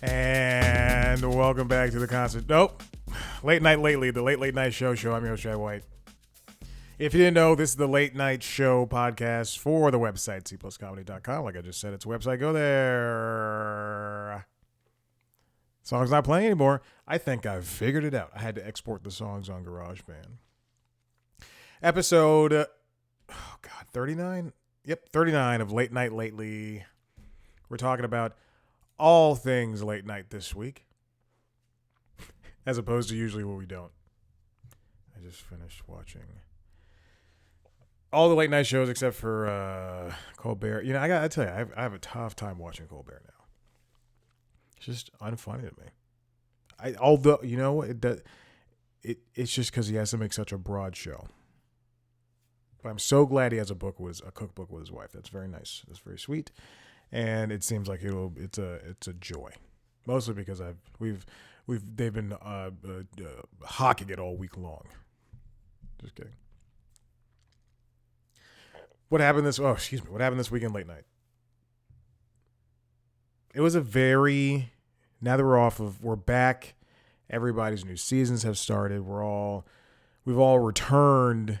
And welcome back to the concert. Nope. Late Night Lately, the Late Night Show. I'm your host, Chad White. If you didn't know, this is the Late Night Show podcast for the website, cpluscomedy.com. Like I just said, it's a website. Go there. Song's not playing anymore. I think I've figured it out. I had to export the songs on GarageBand. Episode, 39? Yep, 39 of Late Night Lately. We're talking about all things late night this week, as opposed to usually what we don't. I just finished watching all the late night shows except for Colbert. You know, I gotta tell you, I have a tough time watching Colbert now. It's just unfunny to me. Although you know it does, it's just because he has to make such a broad show. But I'm so glad he has a cookbook with his wife. That's very nice. That's very sweet. And it seems like it's a joy, mostly because they've been hawking it all week long. Just kidding. What happened this weekend late night? It was now that we're back. Everybody's new seasons have started. We've all returned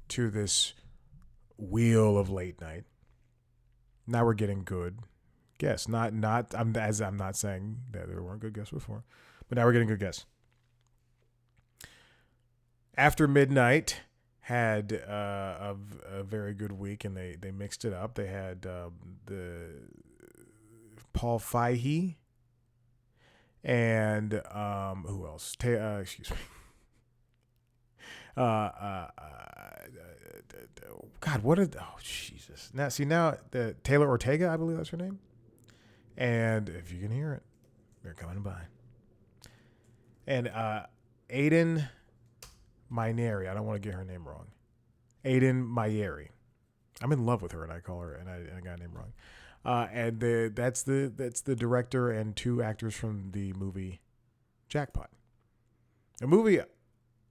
to this wheel of late night. Now we're getting good guests. I'm not saying that there weren't good guests before, but now we're getting good guests. After Midnight had a very good week, and they mixed it up. They had the Paul Fahey and who else? Excuse me. God, Jesus. Now the Taylor Ortega, I believe that's her name. And if you can hear it, they're coming by. And Aiden Mineri, I don't want to get her name wrong. Aiden Mayeri. I'm in love with her, and I call her, and I got her name wrong. And that's the director and two actors from the movie Jackpot. A movie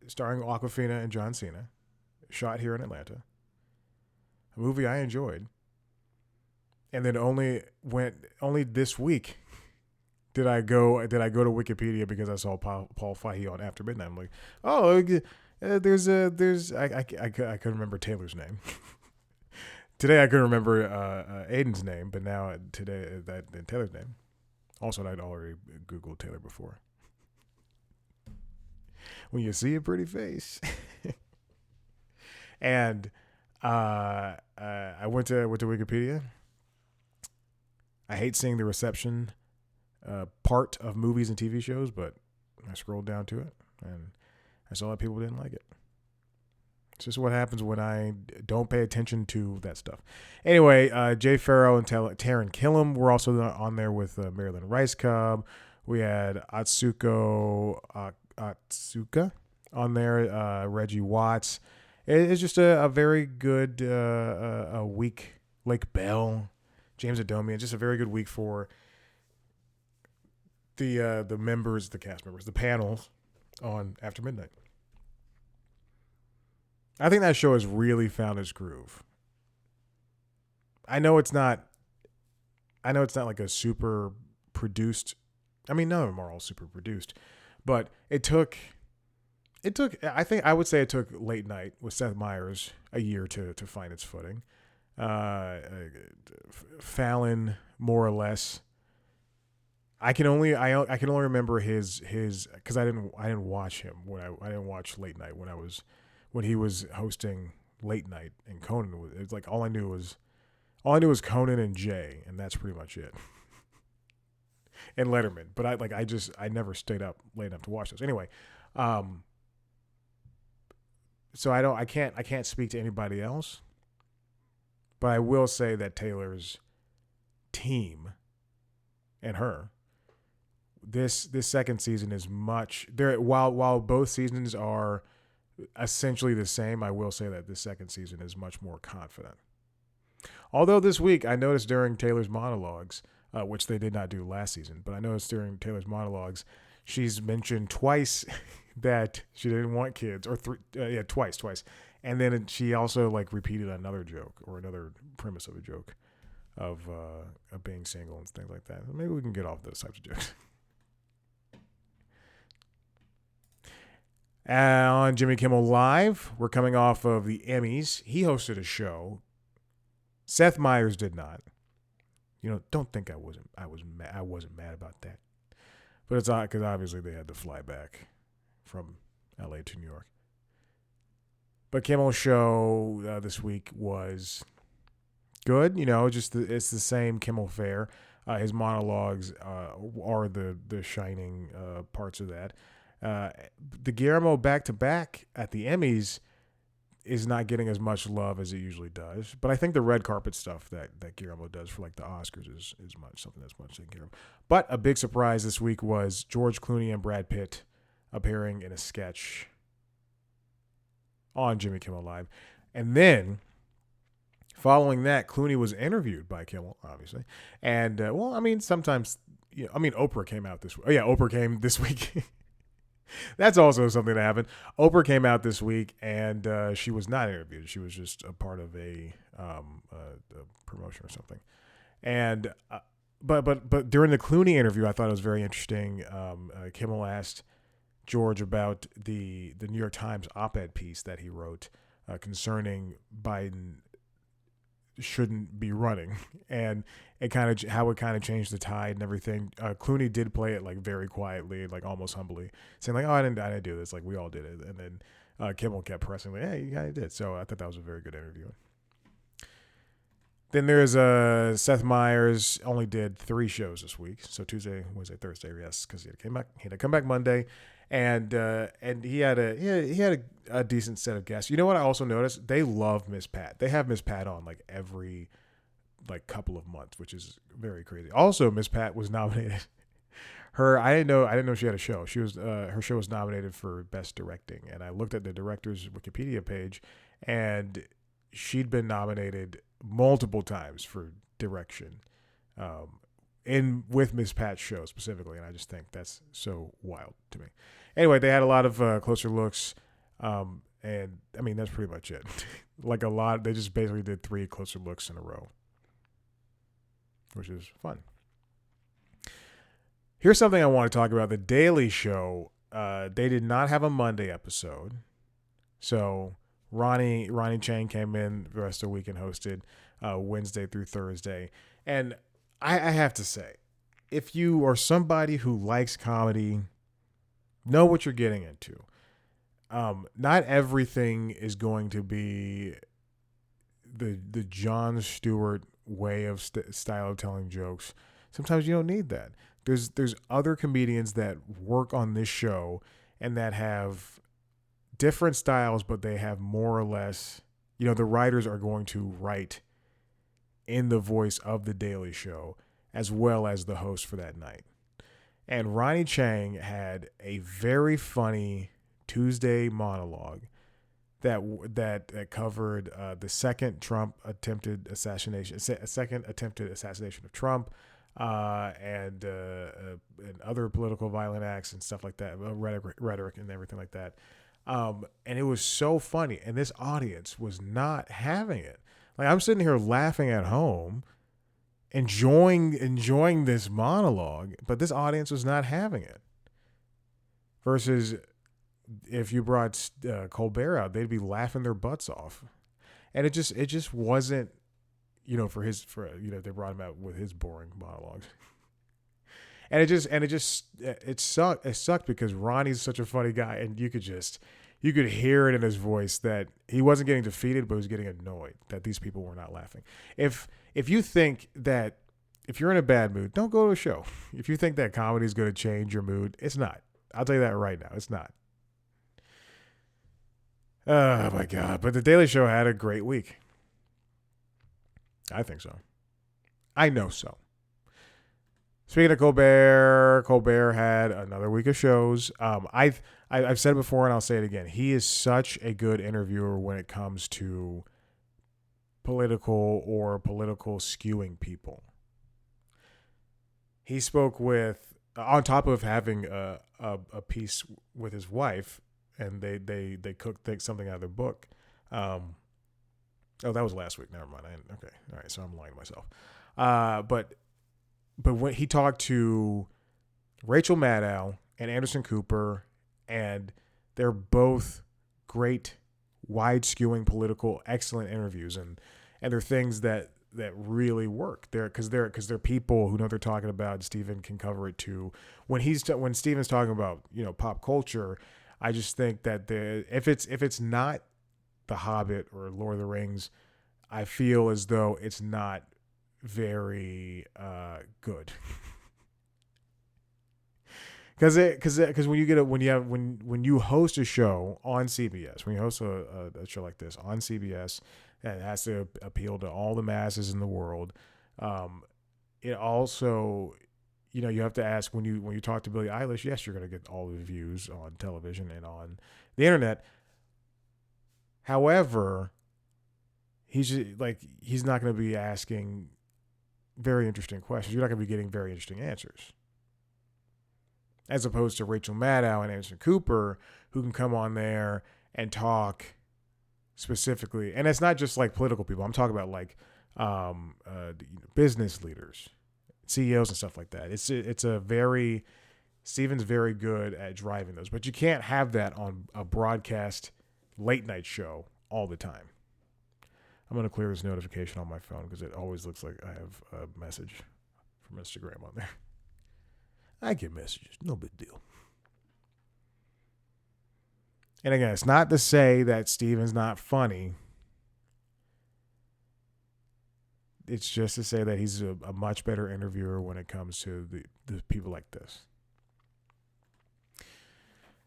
starring Awkwafina and John Cena, shot here in Atlanta. A movie I enjoyed. And then only this week did I go to Wikipedia because I saw Paul Fahey on After Midnight. I'm like, oh, I couldn't remember Taylor's name. Today I couldn't remember Aiden's name, but now today Taylor's name. Also, I'd already Googled Taylor before. When you see a pretty face. And I went to Wikipedia. I hate seeing the reception part of movies and TV shows, but I scrolled down to it, and I saw that people didn't like it. It's just what happens when I don't pay attention to that stuff. Anyway, Jay Farrow and Taran Killam were also on there with Marilyn Rice Cub. We had Atsuka on there, Reggie Watts. It's just a very good week. Lake Bell, James Adomian, just a very good week for the cast members, the panels on After Midnight. I think that show has really found its groove. I know it's not like a super produced. I mean, none of them are all super produced, but it took. I think I would say it took Late Night with Seth Meyers a year to find its footing. Fallon, more or less. I can only remember his because I didn't watch him I didn't watch Late Night when he was hosting Late Night, and Conan was. It's like all I knew was Conan and Jay, and that's pretty much it. And Letterman, but I never stayed up late enough to watch those. Anyway, so I can't speak to anybody else, but I will say that Taylor's team and her, this second season is much there. While both seasons are essentially the same, I will say that this second season is much more confident. Although this week I noticed during Taylor's monologues, which they did not do last season, but I noticed during Taylor's monologues, she's mentioned twice that she didn't want kids, or twice. And then she also repeated another joke or another premise of a joke of being single and things like that. Maybe we can get off those types of jokes. On Jimmy Kimmel Live, we're coming off of the Emmys. He hosted a show. Seth Meyers did not. Don't think I wasn't mad about that. But it's odd because obviously they had to fly back from LA to New York. But Kimmel's show this week was good. It's the same Kimmel fare. His monologues are the shining parts of that. The Guillermo back-to-back at the Emmys is not getting as much love as it usually does. But I think the red carpet stuff that Guillermo does for like the Oscars is something that's much taken care of. But a big surprise this week was George Clooney and Brad Pitt appearing in a sketch on Jimmy Kimmel Live. And then following that, Clooney was interviewed by Kimmel, obviously. And, sometimes, Oprah came out this week. Oh, yeah, Oprah came this week. That's also something that happened. Oprah came out this week, and she was not interviewed. She was just a part of a promotion or something. And but during the Clooney interview, I thought it was very interesting. Kimmel asked George about the New York Times op-ed piece that he wrote concerning Biden shouldn't be running, and how it kind of changed the tide and everything. Clooney did play it like very quietly, like almost humbly, saying like, "Oh, I didn't do this. Like we all did it." And then Kimmel kept pressing, like, "Hey, you kind of did." So I thought that was a very good interview. Then there's Seth Meyers only did 3 shows this week, so Tuesday, Wednesday, Thursday, yes, because he had to come back Monday, and he had a decent set of guests. You know what I also noticed? They love Miss Pat. They have Miss Pat on like every couple of months, which is very crazy. Also, Miss Pat was nominated. I didn't know she had a show. She was her show was nominated for Best Directing, and I looked at the director's Wikipedia page, and she'd been nominated multiple times for direction, with Miss Pat's show specifically, and I just think that's so wild to me. Anyway, they had a lot of closer looks, and I mean that's pretty much it. They just basically did 3 closer looks in a row, which is fun. Here's something I want to talk about: The Daily Show. They did not have a Monday episode, so Ronnie Chang came in the rest of the week and hosted Wednesday through Thursday. And I have to say, if you are somebody who likes comedy, know what you're getting into. Not everything is going to be the Jon Stewart way of style of telling jokes. Sometimes you don't need that. There's other comedians that work on this show and that have different styles, but they have more or less, the writers are going to write in the voice of The Daily Show as well as the host for that night. And Ronnie Chang had a very funny Tuesday monologue that covered the second attempted assassination of Trump, and other political violent acts and stuff like that, rhetoric and everything like that. And it was so funny, and this audience was not having it. Like, I'm sitting here laughing at home, enjoying this monologue, but this audience was not having it. Versus if you brought Colbert out, they'd be laughing their butts off, and it just wasn't, they brought him out with his boring monologues. And it sucked because Ronnie's such a funny guy, and you could hear it in his voice that he wasn't getting defeated, but he was getting annoyed that these people were not laughing. If you think that if you're in a bad mood, don't go to a show. If you think that comedy is going to change your mood, it's not. I'll tell you that right now. It's not. Oh my God. But The Daily Show had a great week. I think so. I know so. Speaking of Colbert had another week of shows. I've said it before and I'll say it again. He is such a good interviewer when it comes to political skewing people. He spoke with, on top of having a piece with his wife, and they cooked something out of their book. Oh, that was last week. Never mind. Okay. All right. So I'm lying to myself. But when he talked to Rachel Maddow and Anderson Cooper and They're both great, wide skewing political, excellent interviews, and they're things that really work. They're people who know what they're talking about. Steven can cover it too. When Steven's talking about pop culture, I just think that if it's not The Hobbit or Lord of the Rings, I feel as though it's not very good. Because when you host a show on CBS, when you host a show like this on CBS that has to appeal to all the masses in the world, it also, you have to ask when you talk to Billie Eilish, yes, you're going to get all the views on television and on the internet. However, he's not going to be asking very interesting questions. You're not going to be getting very interesting answers. As opposed to Rachel Maddow and Anderson Cooper, who can come on there and talk specifically. And it's not just like political people. I'm talking about like business leaders, CEOs and stuff like that. Steven's very good at driving those. But you can't have that on a broadcast late night show all the time. I'm going to clear this notification on my phone because it always looks like I have a message from Instagram on there. I get messages. No big deal. And again, it's not to say that Steven's not funny. It's just to say that he's a much better interviewer when it comes to the people like this.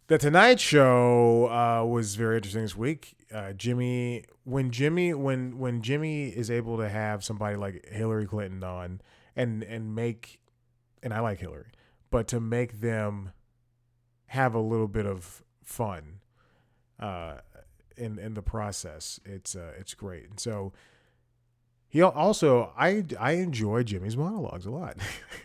The Tonight Show was very interesting this week. When Jimmy is able to have somebody like Hillary Clinton on and I like Hillary, but to make them have a little bit of fun in the process, it's great. And so he also I enjoy Jimmy's monologues a lot.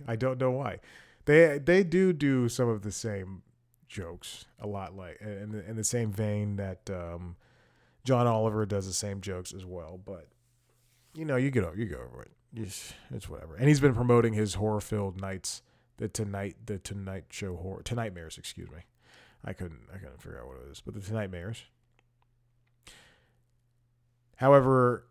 I don't know why. They do some of the same jokes a lot, like in the same vein that John Oliver does the same jokes as well. But you get over it. It's whatever. And he's been promoting his horror-filled nights. The Tonight Show horror Tonightmares, excuse me. I couldn't figure out what it is, but the Tonightmares. However,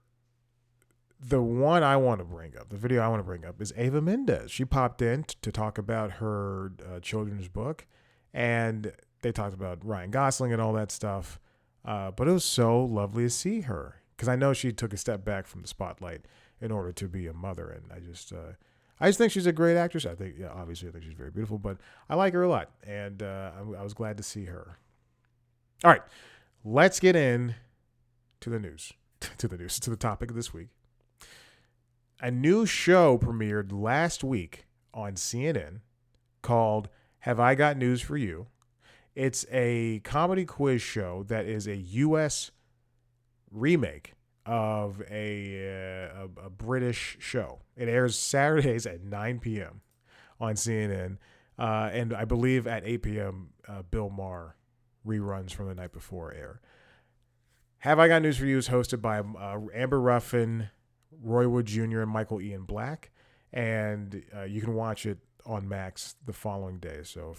the one I want to bring up, the video I want to bring up, is Ava Mendez. She popped in to talk about her children's book, and they talked about Ryan Gosling and all that stuff. But it was so lovely to see her because I know she took a step back from the spotlight in order to be a mother, and I just think she's a great actress. Obviously I think she's very beautiful, but I like her a lot, and I was glad to see her. All right, let's get in to the news, to the topic of this week. A new show premiered last week on CNN called Have I Got News for You? It's a comedy quiz show that is a U.S. remake of a British show. It airs Saturdays at 9 p.m. on CNN, and I believe at 8 p.m. Bill Maher reruns from the night before air. Have I Got News for You is hosted by Amber Ruffin, Roy Wood Jr., and Michael Ian Black, and you can watch it on Max the following day. So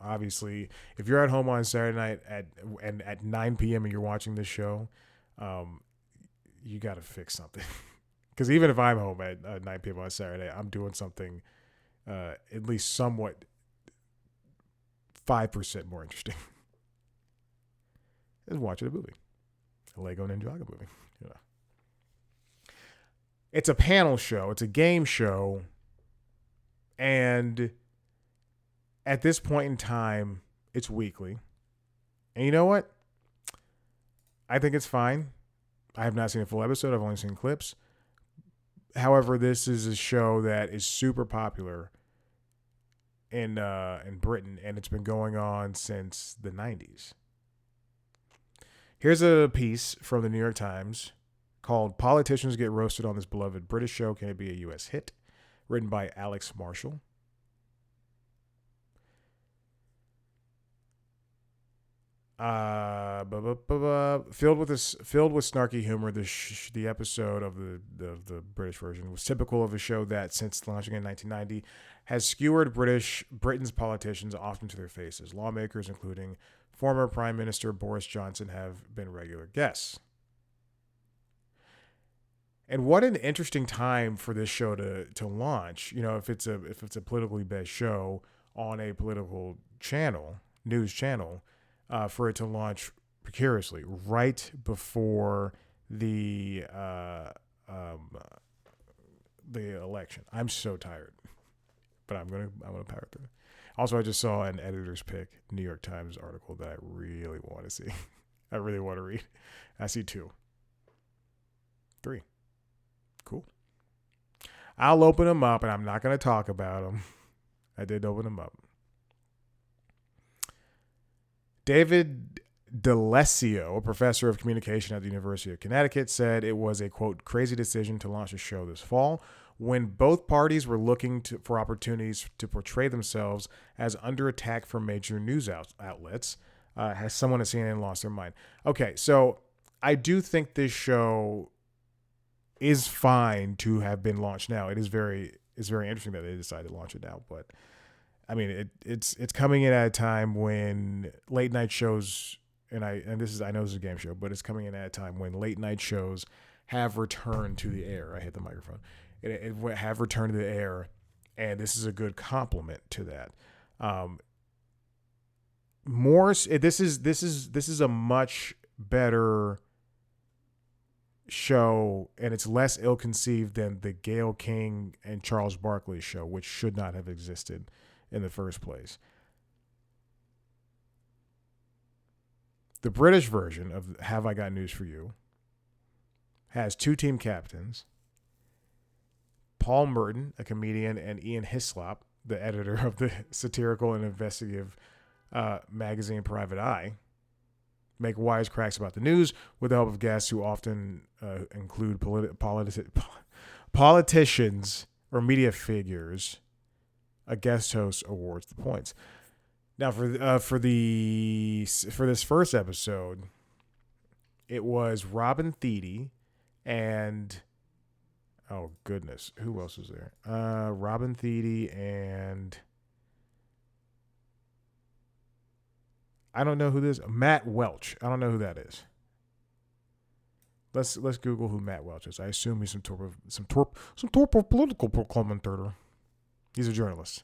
obviously, if you're at home on Saturday night at 9 p.m. and you're watching this show, you got to fix something. Because even if I'm home at 9 p.m. on Saturday, I'm doing something at least somewhat 5% more interesting. Is watching a movie, a Lego Ninjago movie. It's a panel show. It's a game show. And at this point in time, it's weekly. And you know what? I think it's fine. I have not seen a full episode. I've only seen clips. However, this is a show that is super popular in Britain, and it's been going on since the 90s. Here's a piece from the New York Times called Politicians Get Roasted on This Beloved British Show. Can it be a U.S. hit? Written by Alex Marshall. Filled with snarky humor. The episode of the British version was typical of a show that, since launching in 1990, has skewered Britain's politicians often to their faces. Lawmakers, including former Prime Minister Boris Johnson, have been regular guests. And what an interesting time for this show to launch. You know, if it's a politically based show on a political channel, news channel, for it to launch precariously right before um, the election. I'm so tired, but I'm gonna power through. Also, I just saw an editor's pick New York Times article that I really want to see. I really want to read. I see two, three. Cool. I'll open them up, and I'm not going to talk about them. I did open them up. David D'Alessio, a professor of communication at the University of Connecticut, said it was a, quote, crazy decision to launch a show this fall when both parties were looking for opportunities to portray themselves as under attack from major news outlets. Has someone at CNN lost their mind? Okay, so I do think this show is fine to have been launched now. It's very interesting that they decided to launch it now, but I mean it's coming in at a time when late night shows, and I know this is a game show, but it's coming in at a time when late night shows have returned to the air. I hit the microphone. It have returned to the air, and this is a good complement to that. This is a much better show, and it's less ill-conceived than the Gayle King and Charles Barkley show, which should not have existed in the first place. The British version of Have I Got News for You has two team captains, Paul Merton, a comedian, and Ian Hislop, the editor of the satirical and investigative magazine Private Eye, make wisecracks about the news with the help of guests who often include politicians or media figures. A guest host awards the points. Now, for this first episode, it was Robin Thede and, oh goodness, who else was there? Robin Thede and, I don't know who this is. Matt Welch. I don't know who that is. Let's Google who Matt Welch is. I assume he's some torp of political commentator. He's a journalist.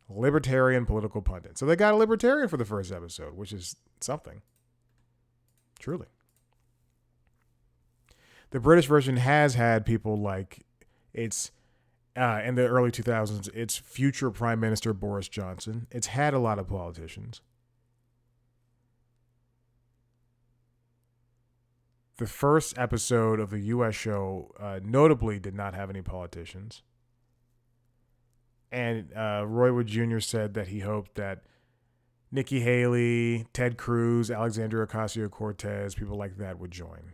Libertarian political pundit. So they got a libertarian for the first episode, which is something. Truly. The British version has had people like its in the early 2000s, its future Prime Minister Boris Johnson. It's had a lot of politicians. The first episode of the U.S. show notably did not have any politicians. And Roy Wood Jr. said that he hoped that Nikki Haley, Ted Cruz, Alexandria Ocasio-Cortez, people like that would join.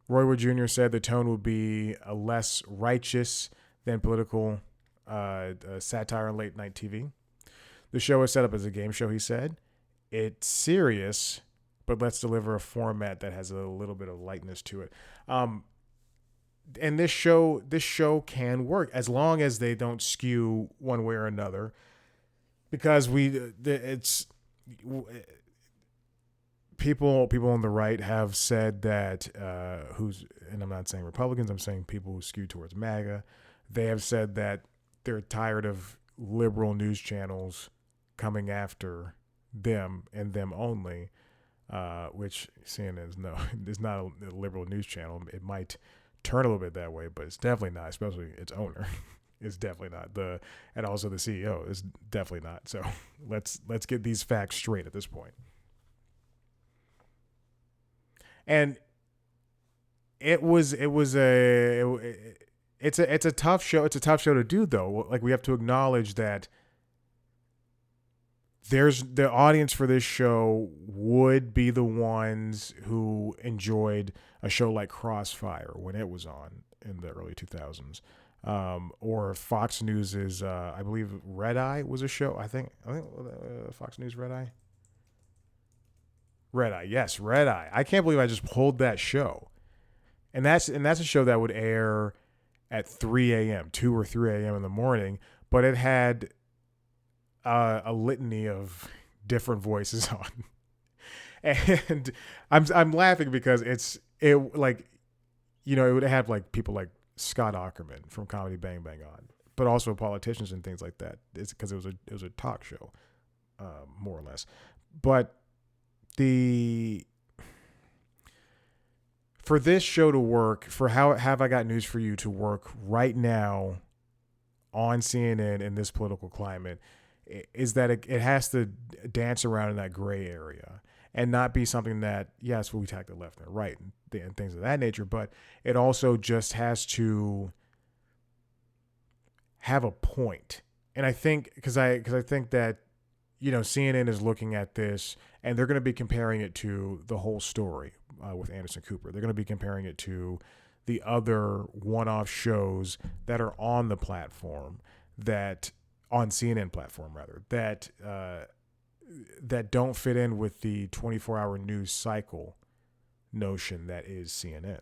Roy Wood Jr. said the tone would be less righteous than political satire on late night TV. The show is set up as a game show, he said. It's serious, but let's deliver a format that has a little bit of lightness to it. And this show can work as long as they don't skew one way or another, because people on the right have said that and I'm not saying Republicans, I'm saying people who skew towards MAGA, they have said that they're tired of liberal news channels coming after them and them only, which CNN is not a liberal news channel. It might turn a little bit that way, but it's definitely not, especially its owner. It's definitely not. And also the CEO is definitely not. So let's get these facts straight at this point. And it's a tough show. It's a tough show to do, though. Like, we have to acknowledge that there's the audience for this show would be the ones who enjoyed a show like Crossfire when it was on in the early 2000s. Or Fox News is, I believe Red Eye was a show. I think Fox News Red Eye. Red Eye, yes, Red Eye. I can't believe I just pulled that show, and that's a show that would air at 3 a.m., 2 or 3 a.m. in the morning, but it had a litany of different voices on, and I'm laughing because it like it would have like people like Scott Ackerman from Comedy Bang Bang on, but also politicians and things like that. It's because it was a talk show, more or less. But the for this show to work, for how have I got news for you to work right now on CNN in this political climate, is that it has to dance around in that gray area and not be something that, yes, we tack the left and the right and things of that nature, but it also just has to have a point. And I think because I think that CNN is looking at this and they're going to be comparing it to the whole story with Anderson Cooper. They're going to be comparing it to the other one-off shows that are on the platform, that on CNN platform rather, that don't fit in with the 24-hour news cycle notion that is CNN.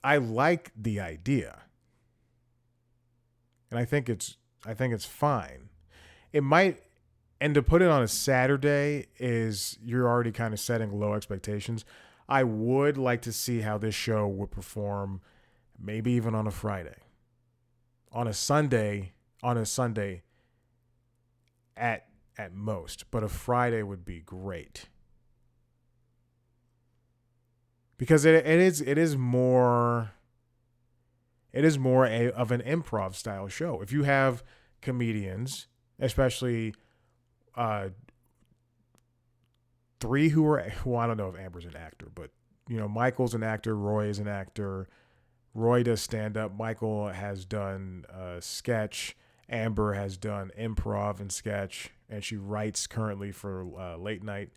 I like the idea, and I think it's fine. It might, and to put it on a Saturday is you're already kind of setting low expectations. I would like to see how this show would perform, maybe even on a Friday, on a Sunday, at most, but a Friday would be great because it is more of an improv style show. If you have comedians, especially three who are, well, I don't know if Amber's an actor, but Michael's an actor, Roy is an actor. Roy does stand up. Michael has done sketch. Amber has done improv and sketch, and she writes currently for late night.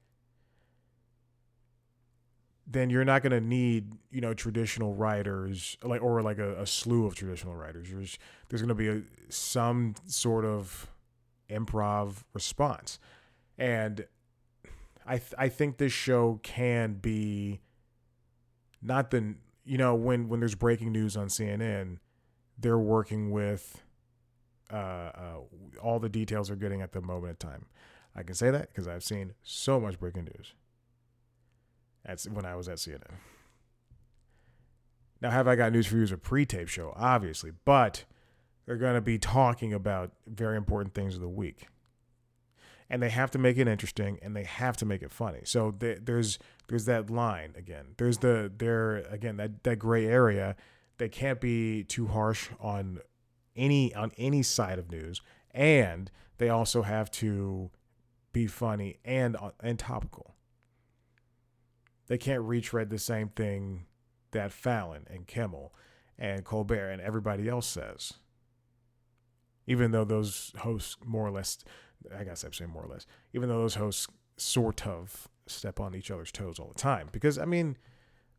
Then you're not going to need traditional writers like a slew of traditional writers. There's going to be some sort of improv response, and I think this show can be not the when there's breaking news on CNN, they're working with all the details they're getting at the moment in time. I can say that because I've seen so much breaking news. That's when I was at CNN. Now, have I got news for you as a pre-tape show? Obviously, but they're going to be talking about very important things of the week, and they have to make it interesting and they have to make it funny. So there's that line again. There's that gray area. They can't be too harsh on any side of news, and they also have to be funny and topical. They can't retread the same thing that Fallon and Kimmel and Colbert and everybody else says. Even though those hosts more or less, I guess I'm saying more or less, even though those hosts sort of step on each other's toes all the time. Because, I mean,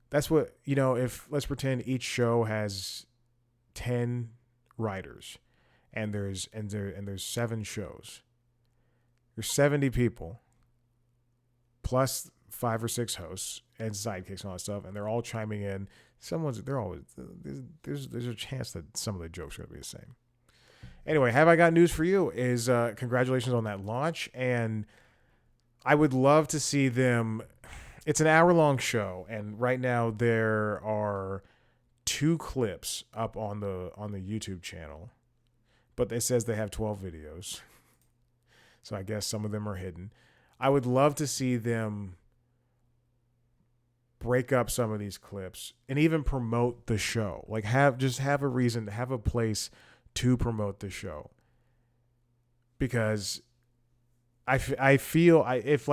that's what, if let's pretend each show has 10 writers and there's 7 shows. There's 70 people plus 5 or 6 hosts and sidekicks and all that stuff, and they're all chiming in. There's a chance that some of the jokes are going to be the same. Anyway, have I got news for you is congratulations on that launch, and I would love to see them. It's an hour-long show, and right now there are 2 clips up on the YouTube channel, but it says they have 12 videos, so I guess some of them are hidden. I would love to see them break up some of these clips and even promote the show. Like have a reason, have a place to promote the show. Because I feel if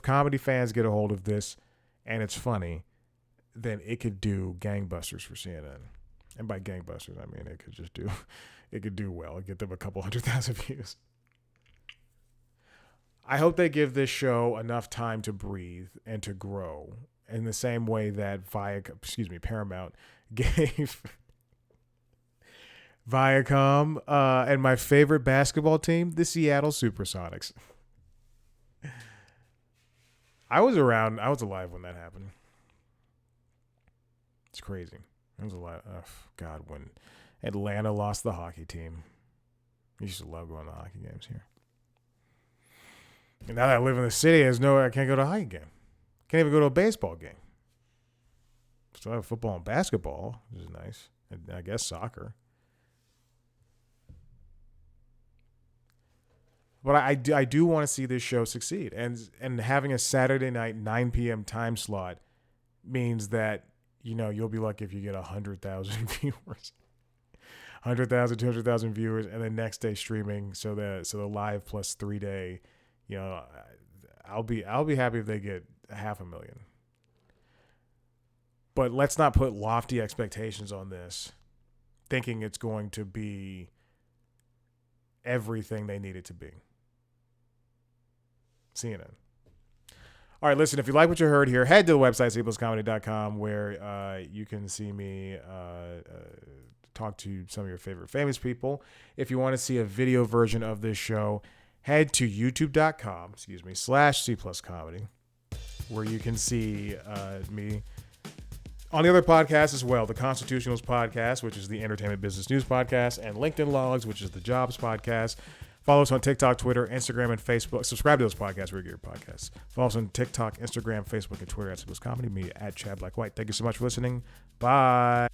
comedy fans get a hold of this and it's funny, then it could do gangbusters for CNN. And by gangbusters, I mean it could do well. It'd get them a couple 100,000 views. I hope they give this show enough time to breathe and to grow in the same way that Paramount gave Viacom and my favorite basketball team, the Seattle SuperSonics. I was alive when that happened. It's crazy. I was alive. Oh, God, when Atlanta lost the hockey team. I used to love going to hockey games here. And now that I live in the city, I can't go to a hockey game. Can't even go to a baseball game. Still have football and basketball, which is nice. And I guess soccer. But I do want to see this show succeed. And having a Saturday night 9 p.m. time slot means that, you'll be lucky if you get 100,000 viewers. 100,000, 200,000 viewers, and then next day streaming. So the live plus 3 day, I'll be happy if they get 500,000. But let's not put lofty expectations on this, thinking it's going to be everything they need it to be. CNN. All right, listen, if you like what you heard here, head to the website, cpluscomedy.com, where you can see me talk to some of your favorite famous people. If you want to see a video version of this show, head to youtube.com/cpluscomedy, where you can see me on the other podcasts as well, the Constitutionals podcast, which is the entertainment business news podcast, and LinkedIn Logs, which is the jobs podcast. Follow us on TikTok, Twitter, Instagram, and Facebook. Subscribe to those podcasts where you get your podcasts. Follow us on TikTok, Instagram, Facebook, and Twitter at CPlusComedy. Me at Chad Black White. Thank you so much for listening. Bye.